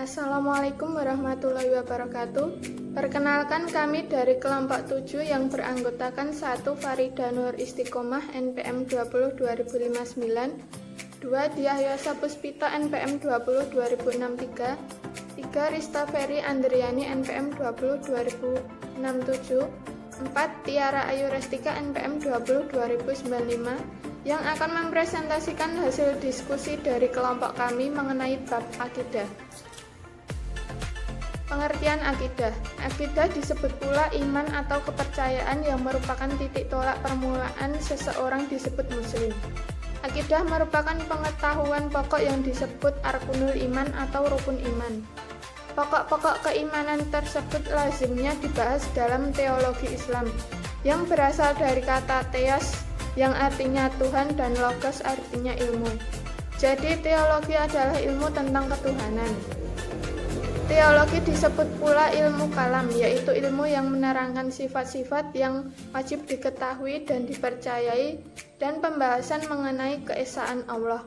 Assalamualaikum warahmatullahi wabarakatuh. Perkenalkan, kami dari kelompok 7 yang beranggotakan 1. Farida Nur Istiqomah NPM 20 2059, 2. Diah Yosa Puspita NPM 20 2063, 3. Rista Ferry Andriani NPM 20 2067, 4. Tiara Ayu Restika NPM 20 2095 yang akan mempresentasikan hasil diskusi dari kelompok kami mengenai bab akidah. Pengertian akidah. Akidah disebut pula iman atau kepercayaan yang merupakan titik tolak permulaan seseorang disebut muslim. Akidah merupakan pengetahuan pokok yang disebut arkunul iman atau rukun iman. Pokok-pokok keimanan tersebut lazimnya dibahas dalam teologi Islam yang berasal dari kata theos yang artinya Tuhan dan logos artinya ilmu. Jadi teologi adalah ilmu tentang ketuhanan. Teologi disebut pula ilmu kalam, yaitu ilmu yang menerangkan sifat-sifat yang wajib diketahui dan dipercayai dan pembahasan mengenai keesaan Allah.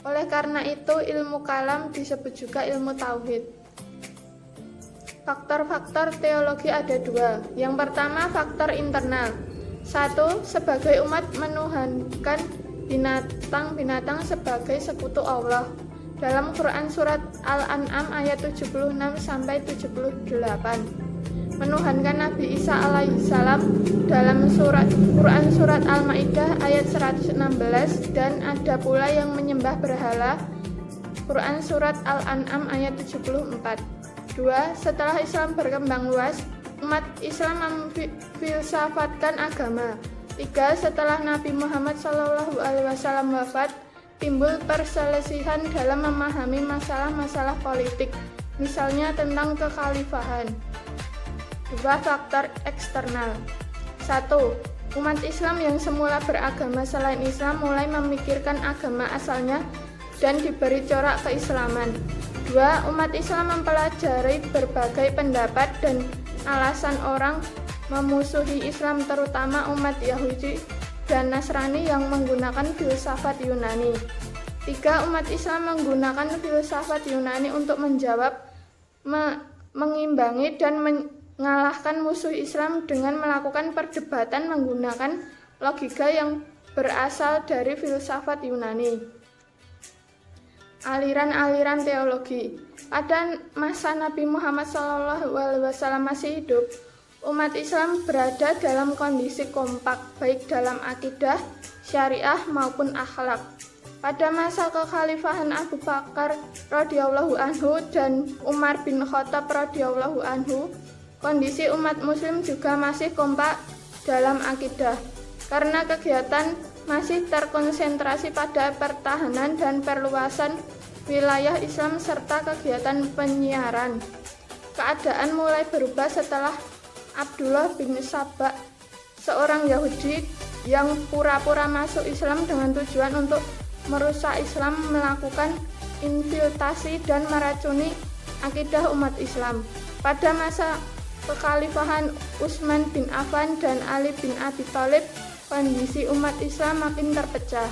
Oleh karena itu, ilmu kalam disebut juga ilmu tauhid. Faktor-faktor teologi ada 2. Yang pertama, faktor internal. 1. Sebagai umat menuhankan binatang-binatang sebagai sekutu Allah. Dalam Quran Surat Al-An'am ayat 76-78, menuhankan Nabi Isa alaihissalam dalam Quran Surat Al-Ma'idah ayat 116, dan ada pula yang menyembah berhala, Quran Surat Al-An'am ayat 74. 2. Setelah Islam berkembang luas, umat Islam memfilsafatkan agama. 3. Setelah Nabi Muhammad SAW wafat, timbul perselisihan dalam memahami masalah-masalah politik, misalnya tentang kekhalifahan. 2. Faktor eksternal. 1. Umat Islam yang semula beragama selain Islam mulai memikirkan agama asalnya dan diberi corak keislaman. 2. Umat Islam mempelajari berbagai pendapat dan alasan orang memusuhi Islam, terutama umat Yahudi dan Nasrani yang menggunakan filsafat Yunani. 3. Umat Islam menggunakan filsafat Yunani untuk menjawab, mengimbangi dan mengalahkan musuh Islam dengan melakukan perdebatan menggunakan logika yang berasal dari filsafat Yunani. Aliran-aliran teologi. Pada masa Nabi Muhammad SAW masih hidup, umat Islam berada dalam kondisi kompak, baik dalam akidah, syariah maupun akhlak. Pada masa kekhalifahan Abu Bakar radhiyallahu anhu dan Umar bin Khattab radhiyallahu anhu, kondisi umat muslim juga masih kompak dalam akidah, karena kegiatan masih terkonsentrasi pada pertahanan dan perluasan wilayah Islam serta kegiatan penyiaran. Keadaan mulai berubah setelah Abdullah bin Sabah, seorang Yahudi yang pura-pura masuk Islam dengan tujuan untuk merusak Islam, melakukan infiltrasi dan meracuni akidah umat Islam. Pada masa kekhalifahan Utsman bin Affan dan Ali bin Abi Thalib, kondisi umat Islam makin terpecah.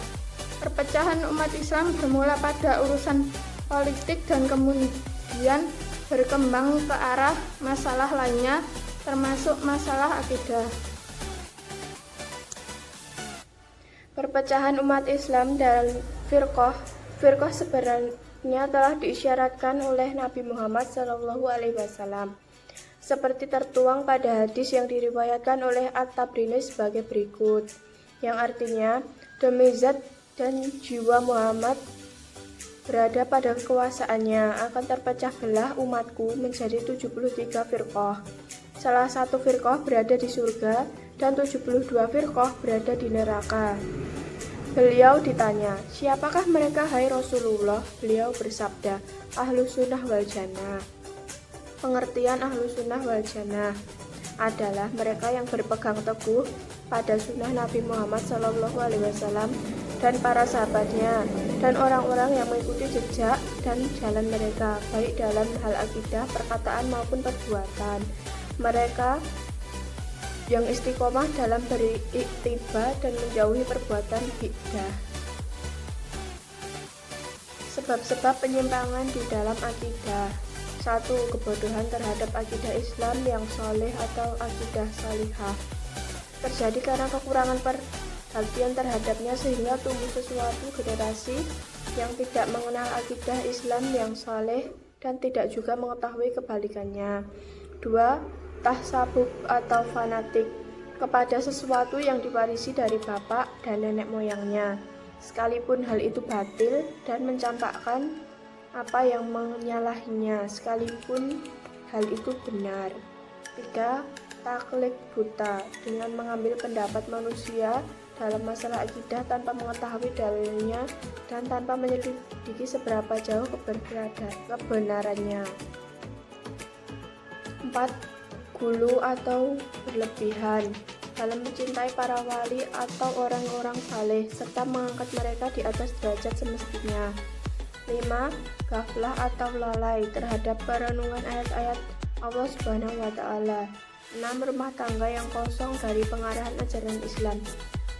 Perpecahan umat Islam bermula pada urusan politik dan kemudian berkembang ke arah masalah lainnya, termasuk masalah akidah. Perpecahan umat Islam dan firqah sebenarnya telah diisyaratkan oleh Nabi Muhammad SAW, seperti tertuang pada hadis yang diriwayatkan oleh At-Tabrini sebagai berikut, yang artinya, demi zat dan jiwa Muhammad berada pada kekuasaannya, akan terpecah belah umatku menjadi 73 firqah. Salah satu firqah berada di surga dan 72 firqah berada di neraka. Beliau ditanya, siapakah mereka hai Rasulullah? Beliau bersabda, Ahlus Sunnah wal Jannah. Pengertian Ahlus Sunnah wal Jannah adalah mereka yang berpegang teguh pada sunnah Nabi Muhammad SAW dan para sahabatnya, dan orang-orang yang mengikuti jejak dan jalan mereka, baik dalam hal akidah, perkataan maupun perbuatan. Mereka yang istiqomah dalam beriktibar dan menjauhi perbuatan bid'ah. Sebab-sebab penyimpangan di dalam akidah. 1. Kebodohan terhadap akidah Islam yang soleh atau akidah salihah terjadi karena kekurangan perhatian terhadapnya sehingga tumbuh sesuatu generasi yang tidak mengenal akidah Islam yang soleh dan tidak juga mengetahui kebalikannya. 2. Tahsabub atau fanatik kepada sesuatu yang diwarisi dari bapak dan nenek moyangnya, sekalipun hal itu batil, dan mencampakkan apa yang menyalahinya, sekalipun hal itu benar. 3. Taklid buta dengan mengambil pendapat manusia dalam masalah akidah tanpa mengetahui dalilnya dan tanpa menyelidiki seberapa jauh kebenarannya. 4. Gulu atau berlebihan dalam mencintai para wali atau orang-orang saleh serta mengangkat mereka di atas derajat semestinya. 5. Ghaflah atau lalai terhadap perenungan ayat-ayat Allah Subhanahu wa Ta'ala. 6. Rumah tangga yang kosong dari pengarahan ajaran Islam.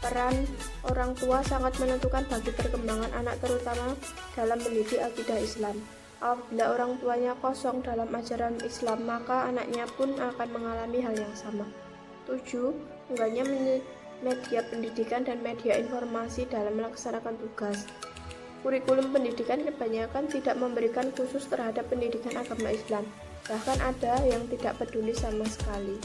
Peran orang tua sangat menentukan bagi perkembangan anak, terutama dalam mendidik akidah Islam. Apabila orang tuanya kosong dalam ajaran Islam, maka anaknya pun akan mengalami hal yang sama. 7. Enggaknya media pendidikan dan media informasi dalam melaksanakan tugas. Kurikulum pendidikan kebanyakan tidak memberikan khusus terhadap pendidikan agama Islam, bahkan ada yang tidak peduli sama sekali.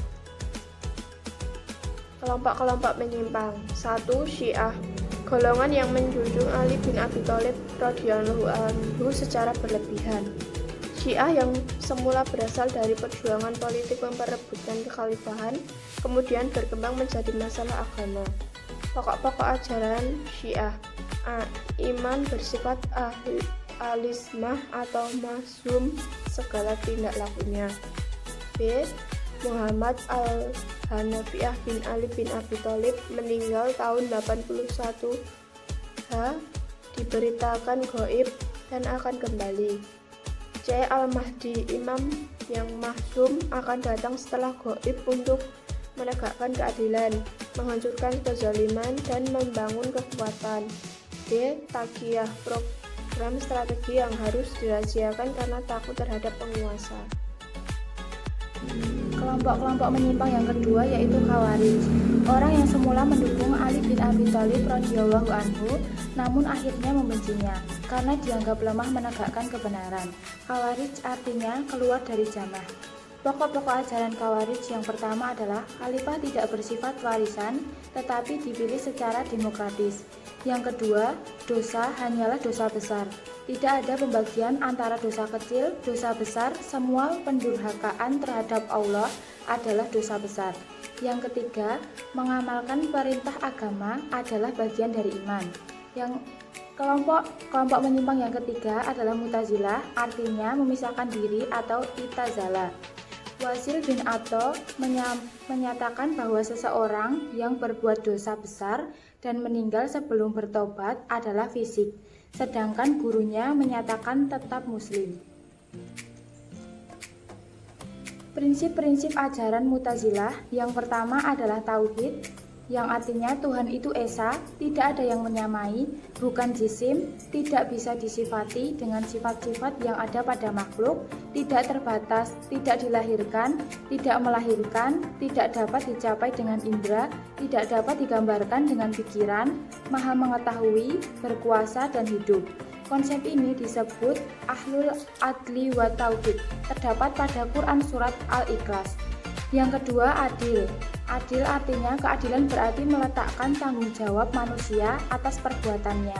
Kelompok-kelompok menyimpang. 1. Syiah, golongan yang menjunjung Ali bin Abi Thalib radhiyallahu anhu secara berlebihan. Syiah yang semula berasal dari perjuangan politik memperebutkan kekhalifahan, kemudian berkembang menjadi masalah agama. Pokok-pokok ajaran Syiah: A. Iman bersifat alismah atau masum segala tindak lakunya. B. Muhammad al-Hanafiah bin Ali bin Abi Thalib meninggal tahun 81 H. Diberitakan gaib dan akan kembali. C. Al-Mahdi, imam yang maksum, akan datang setelah gaib untuk menegakkan keadilan, menghancurkan kezaliman, dan membangun kekuatan. D. Taqiyah, program strategi yang harus dirahasiakan karena takut terhadap penguasa. Kelompok-kelompok menyimpang yang kedua yaitu Khawarij, orang yang semula mendukung Ali bin Abi Thalib radhiyallahu anhu, namun akhirnya membencinya karena dianggap lemah menegakkan kebenaran. Khawarij artinya keluar dari jamaah. Pokok-pokok ajaran Khawarij yang pertama adalah khalifah tidak bersifat warisan tetapi dipilih secara demokratis. Yang kedua, dosa hanyalah dosa besar. Tidak ada pembagian antara dosa kecil, dosa besar, semua pendurhakaan terhadap Allah adalah dosa besar. Yang ketiga, mengamalkan perintah agama adalah bagian dari iman. Yang kelompok menyimpang yang ketiga adalah Mu'tazilah, artinya memisahkan diri atau i'tazala. Wasil bin Atha menyatakan bahwa seseorang yang berbuat dosa besar dan meninggal sebelum bertobat adalah fisik, sedangkan gurunya menyatakan tetap muslim. Prinsip-prinsip ajaran Mu'tazilah yang pertama adalah tauhid, yang artinya Tuhan itu esa, tidak ada yang menyamai, bukan jisim, tidak bisa disifati dengan sifat-sifat yang ada pada makhluk, tidak terbatas, tidak dilahirkan, tidak melahirkan, tidak dapat dicapai dengan indera, tidak dapat digambarkan dengan pikiran, maha mengetahui, berkuasa, dan hidup. Konsep ini disebut Ahlul Adli wa Tauhid, terdapat pada Quran Surat Al-Ikhlas. Yang kedua, adil. Adil artinya keadilan berarti meletakkan tanggung jawab manusia atas perbuatannya.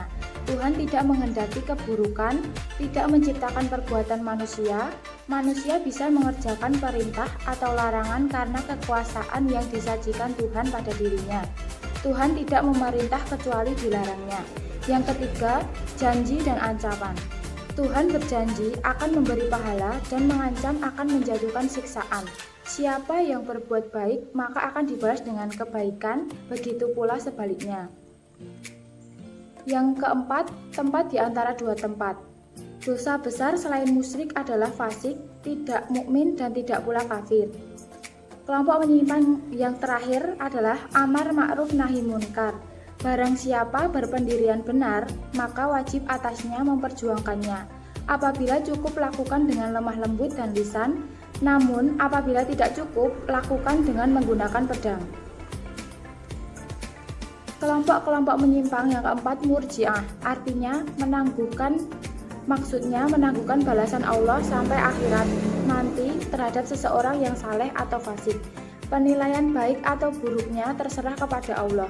Tuhan tidak menghendaki keburukan, tidak menciptakan perbuatan manusia. Manusia bisa mengerjakan perintah atau larangan karena kekuasaan yang disajikan Tuhan pada dirinya. Tuhan tidak memerintah kecuali dilarangnya. Yang ketiga, janji dan ancaman. Tuhan berjanji akan memberi pahala dan mengancam akan menjatuhkan siksaan. Siapa yang berbuat baik maka akan dibalas dengan kebaikan, begitu pula sebaliknya. Yang keempat, tempat di antara dua tempat. Dosa besar selain musyrik adalah fasik, tidak mukmin, dan tidak pula kafir. Kelompok menyimpang yang terakhir adalah amar ma'ruf nahi munkar. Barang siapa berpendirian benar, maka wajib atasnya memperjuangkannya. Apabila cukup, lakukan dengan lemah lembut dan lisan, namun apabila tidak cukup, lakukan dengan menggunakan pedang. Kelompok-kelompok menyimpang yang keempat, Murji'ah, artinya maksudnya menangguhkan balasan Allah sampai akhirat nanti terhadap seseorang yang saleh atau fasik. Penilaian baik atau buruknya terserah kepada Allah.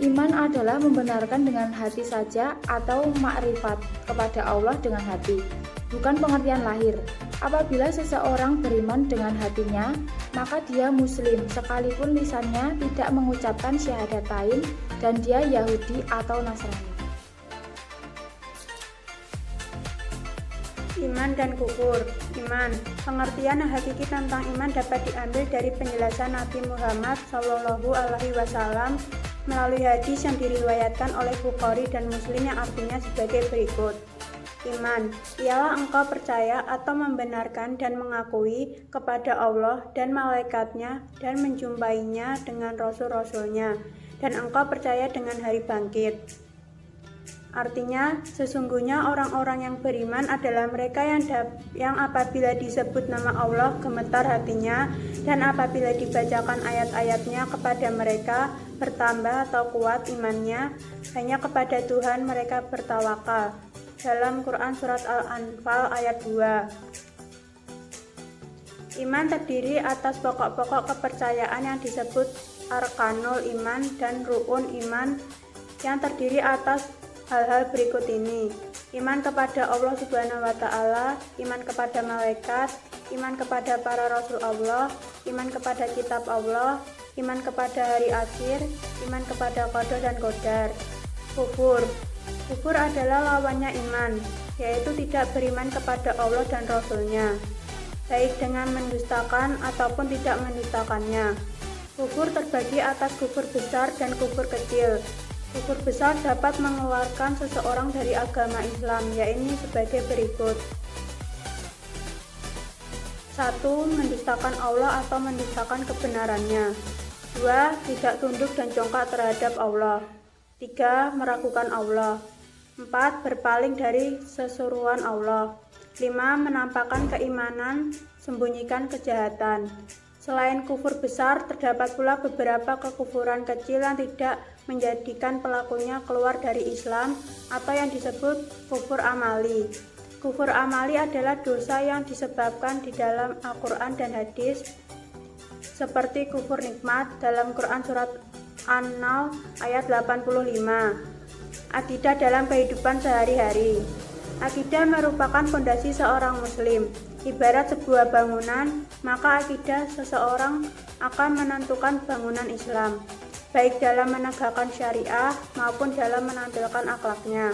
Iman adalah membenarkan dengan hati saja atau makrifat kepada Allah dengan hati, bukan pengertian lahir. Apabila seseorang beriman dengan hatinya, maka dia muslim sekalipun lisannya tidak mengucapkan syahadatain dan dia Yahudi atau Nasrani. Iman dan kufur. Iman. Pengertian hakiki tentang iman dapat diambil dari penjelasan Nabi Muhammad SAW melalui hadis yang diriwayatkan oleh Bukhari dan Muslim yang artinya sebagai berikut. Iman ialah engkau percaya atau membenarkan dan mengakui kepada Allah dan malaikatnya dan menjumpainya dengan rasul-rasulnya, dan engkau percaya dengan hari bangkit. Artinya, sesungguhnya orang-orang yang beriman adalah mereka yang apabila disebut nama Allah gemetar hatinya, dan apabila dibacakan ayat-ayatnya kepada mereka bertambah atau kuat imannya, hanya kepada Tuhan mereka bertawakal. Dalam Quran Surat Al-Anfal ayat 2. Iman terdiri atas pokok-pokok kepercayaan yang disebut arkanul iman dan ru'un iman yang terdiri atas hal-hal berikut ini: iman kepada Allah Subhanahu wa Ta'ala, iman kepada malaikat, iman kepada para rasul Allah, iman kepada kitab Allah, iman kepada hari akhir, iman kepada qada dan qadar. Kufur. Kufur adalah lawannya iman, yaitu tidak beriman kepada Allah dan Rasul-Nya, baik dengan mendustakan ataupun tidak mendustakannya. Kufur terbagi atas kufur besar dan kufur kecil. Kufur besar dapat mengeluarkan seseorang dari agama Islam, yaitu sebagai berikut. 1. Mendustakan Allah atau mendustakan kebenarannya. 2. Tidak tunduk dan jongkak terhadap Allah. 3. Meragukan Allah. 4. Berpaling dari seseruan Allah. 5. Menampakkan keimanan, sembunyikan kejahatan. Selain kufur besar, terdapat pula beberapa kekufuran kecil yang tidak menjadikan pelakunya keluar dari Islam atau yang disebut kufur amali. Kufur amali adalah dosa yang disebabkan di dalam Al-Quran dan hadis, seperti kufur nikmat dalam Quran Surat An-Nahl ayat 85. Akidah dalam kehidupan sehari-hari. Akidah merupakan fondasi seorang muslim. Ibarat sebuah bangunan, maka akidah seseorang akan menentukan bangunan Islam, baik dalam menegakkan syariah maupun dalam menampilkan akhlaknya.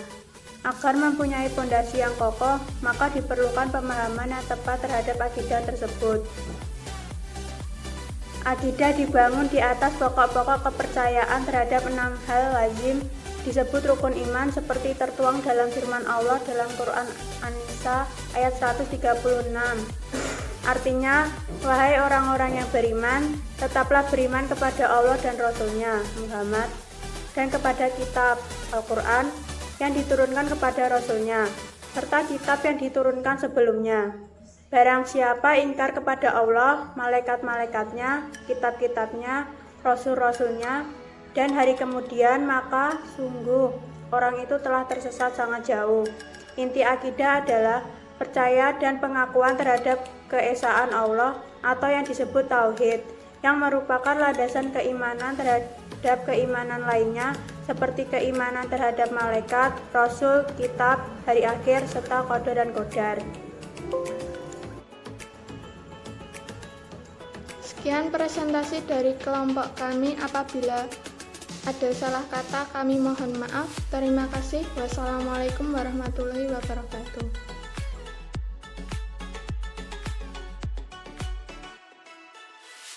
Agar mempunyai fondasi yang kokoh, maka diperlukan pemahaman yang tepat terhadap akidah tersebut. Akidah dibangun di atas pokok-pokok kepercayaan terhadap 6 hal lazim, disebut rukun iman, seperti tertuang dalam firman Allah dalam Quran An-Nisa ayat 136. Artinya, wahai orang-orang yang beriman, tetaplah beriman kepada Allah dan Rasul-Nya Muhammad, dan kepada kitab Al-Quran yang diturunkan kepada Rasul-Nya, serta kitab yang diturunkan sebelumnya. Barang siapa ingkar kepada Allah, malaikat-malaikatnya, kitab-kitabnya, rasul-rasulnya, dan hari kemudian, maka sungguh orang itu telah tersesat sangat jauh. Inti akidah adalah percaya dan pengakuan terhadap keesaan Allah atau yang disebut tauhid, yang merupakan landasan keimanan terhadap keimanan lainnya, seperti keimanan terhadap malaikat, rasul, kitab, hari akhir, serta qada dan qadar. Sekian presentasi dari kelompok kami. Apabila ada salah kata, kami mohon maaf. Terima kasih. Wassalamualaikum warahmatullahi wabarakatuh.